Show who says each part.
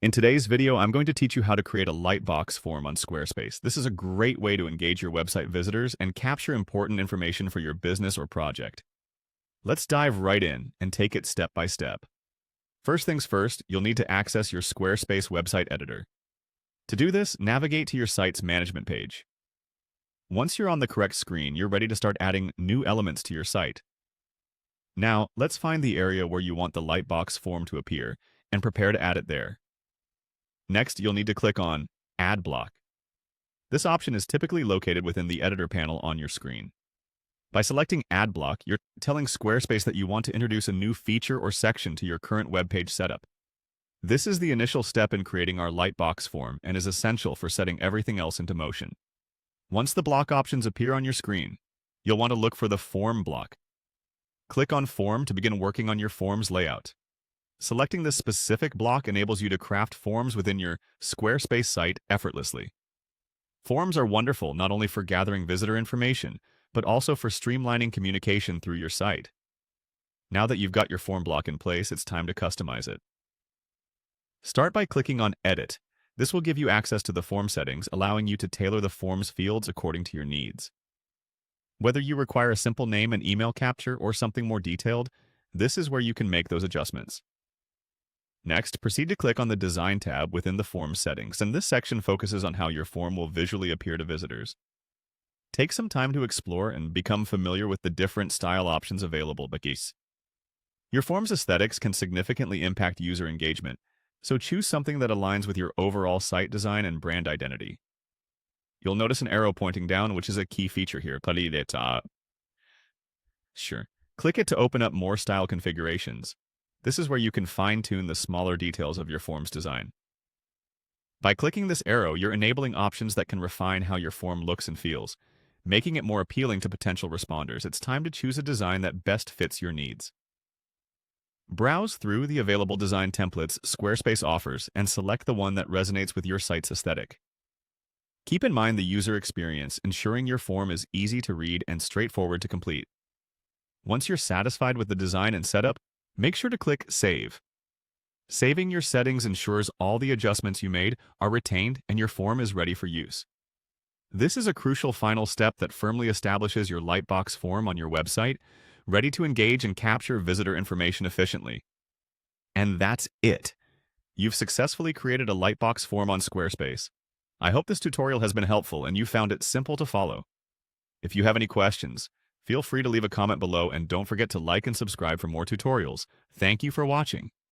Speaker 1: In today's video, I'm going to teach you how to create a lightbox form on Squarespace. This is a great way to engage your website visitors and capture important information for your business or project. Let's dive right in and take it step by step. First things first, you'll need to access your Squarespace website editor. To do this, navigate to your site's management page. Once you're on the correct screen, you're ready to start adding new elements to your site. Now, let's find the area where you want the lightbox form to appear and prepare to add it there. Next, you'll need to click on Add Block. This option is typically located within the editor panel on your screen. By selecting Add Block, you're telling Squarespace that you want to introduce a new feature or section to your current web page setup. This is the initial step in creating our lightbox form and is essential for setting everything else into motion. Once the block options appear on your screen, you'll want to look for the Form block. Click on Form to begin working on your form's layout. Selecting this specific block enables you to craft forms within your Squarespace site effortlessly. Forms are wonderful not only for gathering visitor information, but also for streamlining communication through your site. Now that you've got your form block in place, it's time to customize it. Start by clicking on Edit. This will give you access to the form settings, allowing you to tailor the form's fields according to your needs. Whether you require a simple name and email capture or something more detailed, this is where you can make those adjustments. Next, proceed to click on the Design tab within the Form settings, and this section focuses on how your form will visually appear to visitors. Take some time to explore and become familiar with the different style options available. Your form's aesthetics can significantly impact user engagement, so choose something that aligns with your overall site design and brand identity. You'll notice an arrow pointing down, which is a key feature here. Sure. Click it to open up more style configurations. This is where you can fine-tune the smaller details of your form's design. By clicking this arrow, you're enabling options that can refine how your form looks and feels, making it more appealing to potential responders. It's time to choose a design that best fits your needs. Browse through the available design templates Squarespace offers and select the one that resonates with your site's aesthetic. Keep in mind the user experience, ensuring your form is easy to read and straightforward to complete. Once you're satisfied with the design and setup, make sure to click Save. Saving your settings ensures all the adjustments you made are retained and your form is ready for use. This is a crucial final step that firmly establishes your lightbox form on your website, ready to engage and capture visitor information efficiently. And that's it. You've successfully created a lightbox form on Squarespace. I hope this tutorial has been helpful and you found it simple to follow. If you have any questions, feel free to leave a comment below and don't forget to like and subscribe for more tutorials. Thank you for watching.